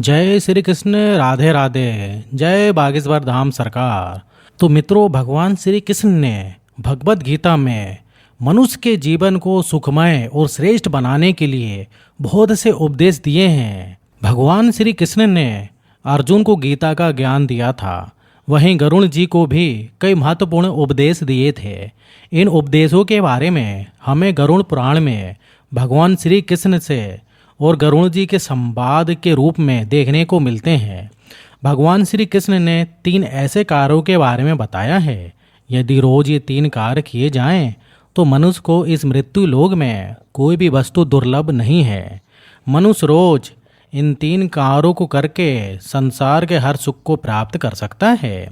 जय श्री कृष्ण। राधे राधे। जय बागेश्वर धाम सरकार। तो मित्रों, भगवान श्री कृष्ण ने भगवत गीता में मनुष्य के जीवन को सुखमय और श्रेष्ठ बनाने के लिए बहुत से उपदेश दिए हैं। भगवान श्री कृष्ण ने अर्जुन को गीता का ज्ञान दिया था, वहीं गरुण जी को भी कई महत्वपूर्ण उपदेश दिए थे। इन उपदेशों के बारे में हमें गरुड़ पुराण में भगवान श्री कृष्ण से और गरुण जी के संवाद के रूप में देखने को मिलते हैं। भगवान श्री कृष्ण ने 3 ऐसे कार्यों के बारे में बताया है। यदि रोज ये 3 कार्य किए जाएं, तो मनुष्य को इस मृत्यु लोक में कोई भी वस्तु दुर्लभ नहीं है। मनुष्य रोज इन 3 कार्यों को करके संसार के हर सुख को प्राप्त कर सकता है।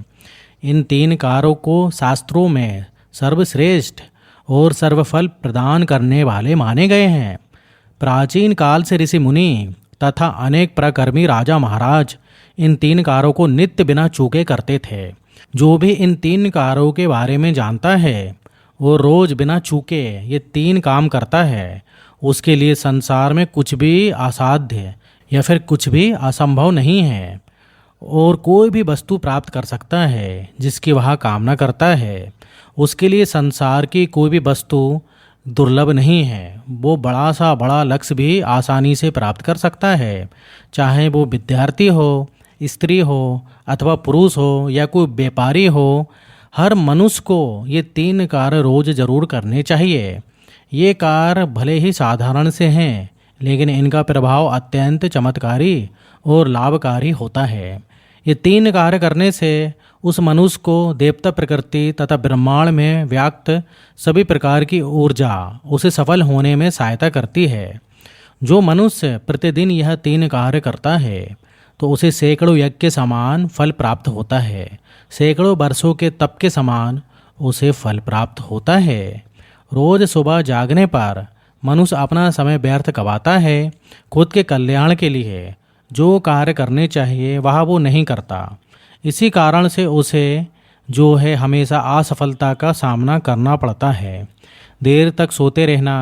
इन 3 कार्यों को शास्त्रों में सर्वश्रेष्ठ और सर्वफल प्रदान करने वाले माने गए हैं। प्राचीन काल से ऋषि मुनि तथा अनेक पराक्रमी राजा महाराज इन 3 कार्यों को नित्य बिना चूके करते थे। जो भी इन 3 कार्यों के बारे में जानता है वो रोज बिना चूके ये 3 काम करता है, उसके लिए संसार में कुछ भी असाध्य या फिर कुछ भी असंभव नहीं है और कोई भी वस्तु प्राप्त कर सकता है जिसकी वह कामना करता है। उसके लिए संसार की कोई भी वस्तु दुर्लभ नहीं है। वो बड़ा सा बड़ा लक्ष्य भी आसानी से प्राप्त कर सकता है, चाहे वो विद्यार्थी हो, स्त्री हो अथवा पुरुष हो या कोई व्यापारी हो। हर मनुष्य को ये 3 कार्य रोज जरूर करने चाहिए। ये कार्य भले ही साधारण से हैं, लेकिन इनका प्रभाव अत्यंत चमत्कारी और लाभकारी होता है। ये 3 कार्य करने से उस मनुष्य को देवता प्रकृति तथा ब्रह्मांड में व्याप्त सभी प्रकार की ऊर्जा उसे सफल होने में सहायता करती है। जो मनुष्य प्रतिदिन यह 3 कार्य करता है तो उसे सैकड़ों यज्ञ के समान फल प्राप्त होता है। सैकड़ों वर्षों के तप के समान उसे फल प्राप्त होता है। रोज सुबह जागने पर मनुष्य अपना समय व्यर्थ गवाता है। खुद के कल्याण के लिए जो कार्य करने चाहिए वह वो नहीं करता। इसी कारण से उसे जो है हमेशा असफलता का सामना करना पड़ता है। देर तक सोते रहना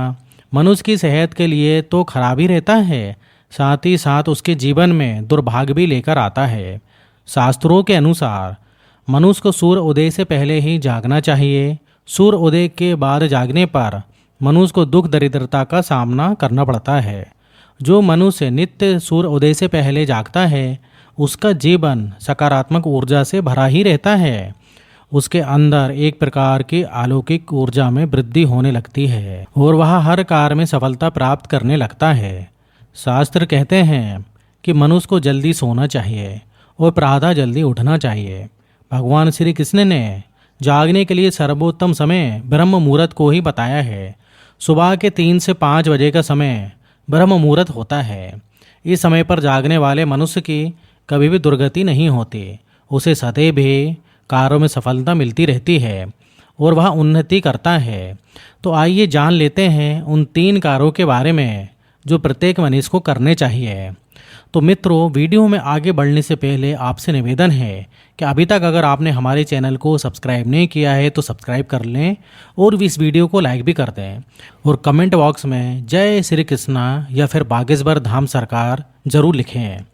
मनुष्य की सेहत के लिए तो खराब ही रहता है, साथ ही साथ उसके जीवन में दुर्भाग्य भी लेकर आता है। शास्त्रों के अनुसार मनुष्य को सूर्य उदय से पहले ही जागना चाहिए। सूर्य उदय के बाद जागने पर मनुष्य को दुख दरिद्रता का सामना करना पड़ता है। जो मनुष्य नित्य सूर्य उदय से पहले जागता है उसका जीवन सकारात्मक ऊर्जा से भरा ही रहता है। उसके अंदर एक प्रकार की अलौकिक ऊर्जा में वृद्धि होने लगती है और वह हर कार्य में सफलता प्राप्त करने लगता है। शास्त्र कहते हैं कि मनुष्य को जल्दी सोना चाहिए और प्रातः जल्दी उठना चाहिए। भगवान श्री कृष्ण ने जागने के लिए सर्वोत्तम समय ब्रह्म मुहूर्त को ही बताया है। सुबह के 3 से 5 बजे का समय ब्रह्म मुहूर्त होता है। इस समय पर जागने वाले मनुष्य की कभी भी दुर्गति नहीं होती। उसे सदैव भी कार्यों में सफलता मिलती रहती है और वह उन्नति करता है। तो आइए जान लेते हैं उन 3 कार्यों के बारे में जो प्रत्येक मनुष्य को करने चाहिए। तो मित्रों, वीडियो में आगे बढ़ने से पहले आपसे निवेदन है कि अभी तक अगर आपने हमारे चैनल को सब्सक्राइब नहीं किया है तो सब्सक्राइब कर लें और इस वीडियो को लाइक भी कर दें और कमेंट बॉक्स में जय श्री कृष्णा या फिर बागेश्वर धाम सरकार जरूर लिखें।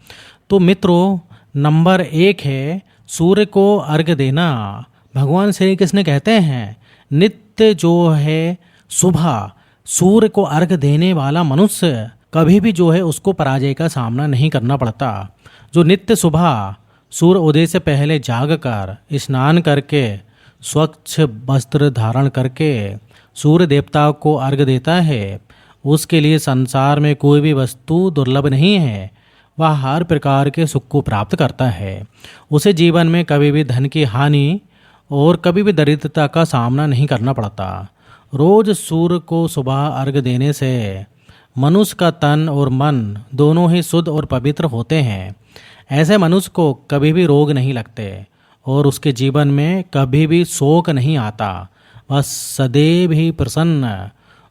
तो मित्रों, नंबर 1 है सूर्य को अर्घ्य देना। भगवान श्री कृष्ण कहते हैं नित्य जो है सुबह सूर्य को अर्घ्य देने वाला मनुष्य कभी भी जो है उसको पराजय का सामना नहीं करना पड़ता। जो नित्य सुबह सूर्य उदय से पहले जागकर स्नान करके स्वच्छ वस्त्र धारण करके सूर्य देवता को अर्घ्य देता है, उसके लिए संसार में कोई भी वस्तु दुर्लभ नहीं है। वह हर प्रकार के सुख को प्राप्त करता है। उसे जीवन में कभी भी धन की हानि और कभी भी दरिद्रता का सामना नहीं करना पड़ता। रोज सूर्य को सुबह अर्घ्य देने से मनुष्य का तन और मन दोनों ही शुद्ध और पवित्र होते हैं। ऐसे मनुष्य को कभी भी रोग नहीं लगते और उसके जीवन में कभी भी शोक नहीं आता। वह सदैव ही प्रसन्न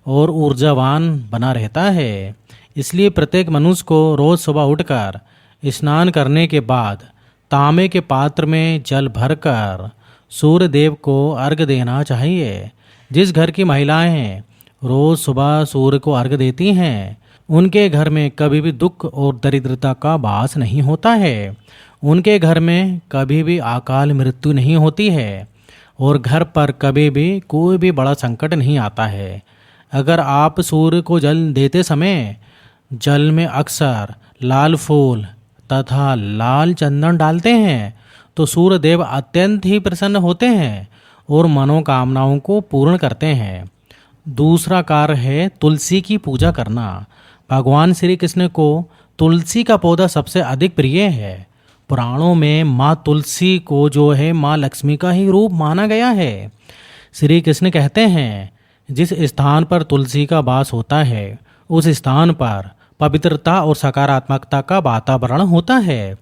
और ऊर्जावान बना रहता है। इसलिए प्रत्येक मनुष्य को रोज सुबह उठकर स्नान करने के बाद तांबे के पात्र में जल भरकर सूर्य देव को अर्घ्य देना चाहिए। जिस घर की महिलाएं रोज सुबह सूर्य को अर्घ्य देती हैं उनके घर में कभी भी दुख और दरिद्रता का वास नहीं होता है। उनके घर में कभी भी अकाल मृत्यु नहीं होती है और घर पर कभी भी कोई भी बड़ा संकट नहीं आता है। अगर आप सूर्य को जल देते समय जल में अक्सर लाल फूल तथा लाल चंदन डालते हैं तो सूर्य देव अत्यंत ही प्रसन्न होते हैं और मनोकामनाओं को पूर्ण करते हैं। दूसरा कार्य है तुलसी की पूजा करना। भगवान श्री कृष्ण को तुलसी का पौधा सबसे अधिक प्रिय है। पुराणों में माँ तुलसी को जो है माँ लक्ष्मी का ही रूप माना गया है। श्री कृष्ण कहते हैं जिस स्थान पर तुलसी का वास होता है उस स्थान पर पवित्रता और सकारात्मकता का वातावरण होता है।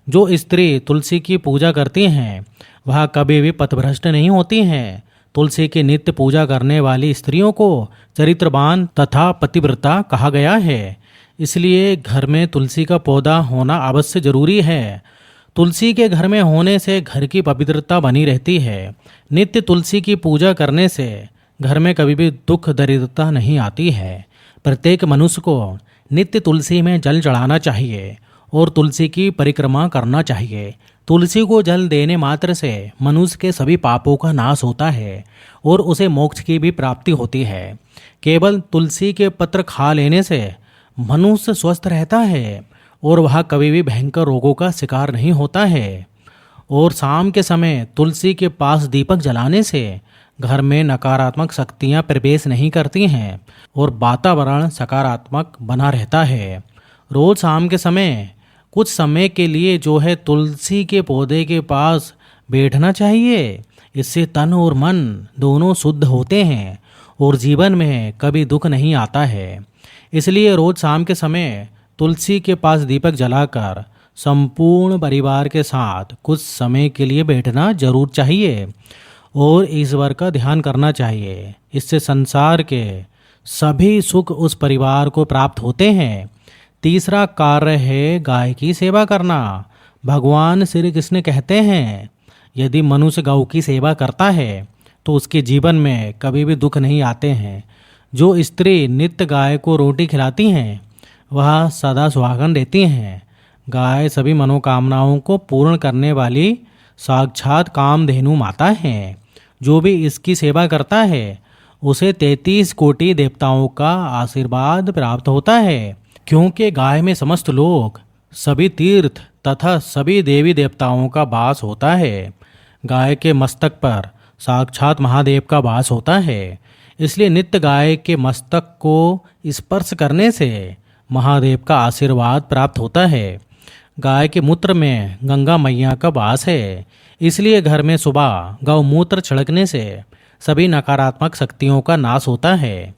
जो स्त्री तुलसी की पूजा करती हैं वह कभी भी पथभ्रष्ट नहीं होती हैं। तुलसी की नित्य पूजा करने वाली स्त्रियों को चरित्रवान तथा पतिव्रता कहा गया है। इसलिए घर में तुलसी का पौधा होना अवश्य जरूरी है। तुलसी के घर में होने से घर की पवित्रता बनी रहती है। नित्य तुलसी की पूजा करने से घर में कभी भी दुख दरिद्रता नहीं आती है। प्रत्येक मनुष्य को नित्य तुलसी में जल चढ़ाना चाहिए और तुलसी की परिक्रमा करना चाहिए। तुलसी को जल देने मात्र से मनुष्य के सभी पापों का नाश होता है और उसे मोक्ष की भी प्राप्ति होती है। केवल तुलसी के पत्र खा लेने से मनुष्य स्वस्थ रहता है और वह कभी भी भयंकर रोगों का शिकार नहीं होता है। और शाम के समय तुलसी के पास दीपक जलाने से घर में नकारात्मक शक्तियां प्रवेश नहीं करती हैं और वातावरण सकारात्मक बना रहता है। रोज शाम के समय कुछ समय के लिए जो है तुलसी के पौधे के पास बैठना चाहिए। इससे तन और मन दोनों शुद्ध होते हैं और जीवन में कभी दुख नहीं आता है। इसलिए रोज शाम के समय तुलसी के पास दीपक जलाकर संपूर्ण परिवार के साथ कुछ समय के लिए बैठना जरूर चाहिए और ईश्वर का ध्यान करना चाहिए। इससे संसार के सभी सुख उस परिवार को प्राप्त होते हैं। तीसरा कार्य है गाय की सेवा करना। भगवान श्री कृष्ण कहते हैं यदि मनुष्य गौ की सेवा करता है तो उसके जीवन में कभी भी दुख नहीं आते हैं। जो स्त्री नित्य गाय को रोटी खिलाती हैं वह सदा सुहागन रहती हैं। गाय सभी मनोकामनाओं को पूर्ण करने वाली साक्षात कामधेनु माता है। जो भी इसकी सेवा करता है उसे 33 कोटि देवताओं का आशीर्वाद प्राप्त होता है। क्योंकि गाय में समस्त लोक सभी तीर्थ तथा सभी देवी देवताओं का वास होता है। गाय के मस्तक पर साक्षात महादेव का वास होता है। इसलिए नित्य गाय के मस्तक को स्पर्श करने से महादेव का आशीर्वाद प्राप्त होता है। गाय के मूत्र में गंगा मैया का वास है। इसलिए घर में सुबह गौमूत्र छिड़कने से सभी नकारात्मक शक्तियों का नाश होता है।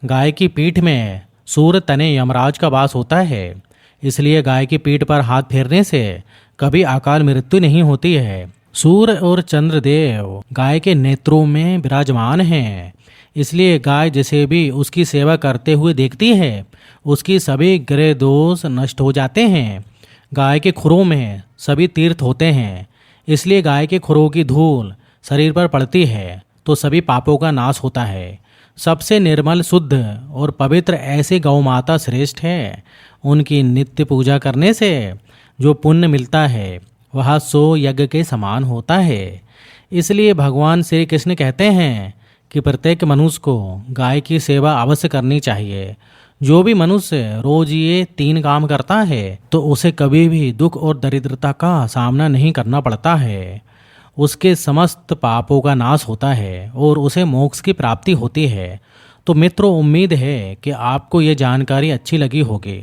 गाय की पीठ में सूर्य तने यमराज का वास होता है। इसलिए गाय की पीठ पर हाथ फेरने से कभी अकाल मृत्यु नहीं होती है। सूर्य और चंद्रदेव गाय के नेत्रों में विराजमान हैं। इसलिए गाय जिसे भी उसकी सेवा करते हुए देखती है उसकी सभी ग्रह दोष नष्ट हो जाते हैं। गाय के खुरों में सभी तीर्थ होते हैं। इसलिए गाय के खुरों की धूल शरीर पर पड़ती है तो सभी पापों का नाश होता है। सबसे निर्मल शुद्ध और पवित्र ऐसे गौ माता श्रेष्ठ है। उनकी नित्य पूजा करने से जो पुण्य मिलता है वह 100 यज्ञ के समान होता है। इसलिए भगवान श्री कृष्ण कहते हैं कि प्रत्येक मनुष्य को गाय की सेवा अवश्य करनी चाहिए। जो भी मनुष्य रोज ये 3 काम करता है तो उसे कभी भी दुख और दरिद्रता का सामना नहीं करना पड़ता है। उसके समस्त पापों का नाश होता है और उसे मोक्ष की प्राप्ति होती है। तो मित्रों, उम्मीद है कि आपको ये जानकारी अच्छी लगी होगी।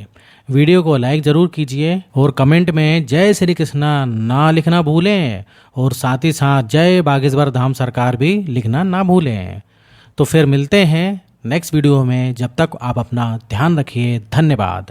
वीडियो को लाइक ज़रूर कीजिए और कमेंट में जय श्री कृष्णा ना लिखना भूलें और साथ ही साथ जय बागेश्वर धाम सरकार भी लिखना ना भूलें। तो फिर मिलते हैं नेक्स्ट वीडियो में। जब तक आप अपना ध्यान रखिए। धन्यवाद।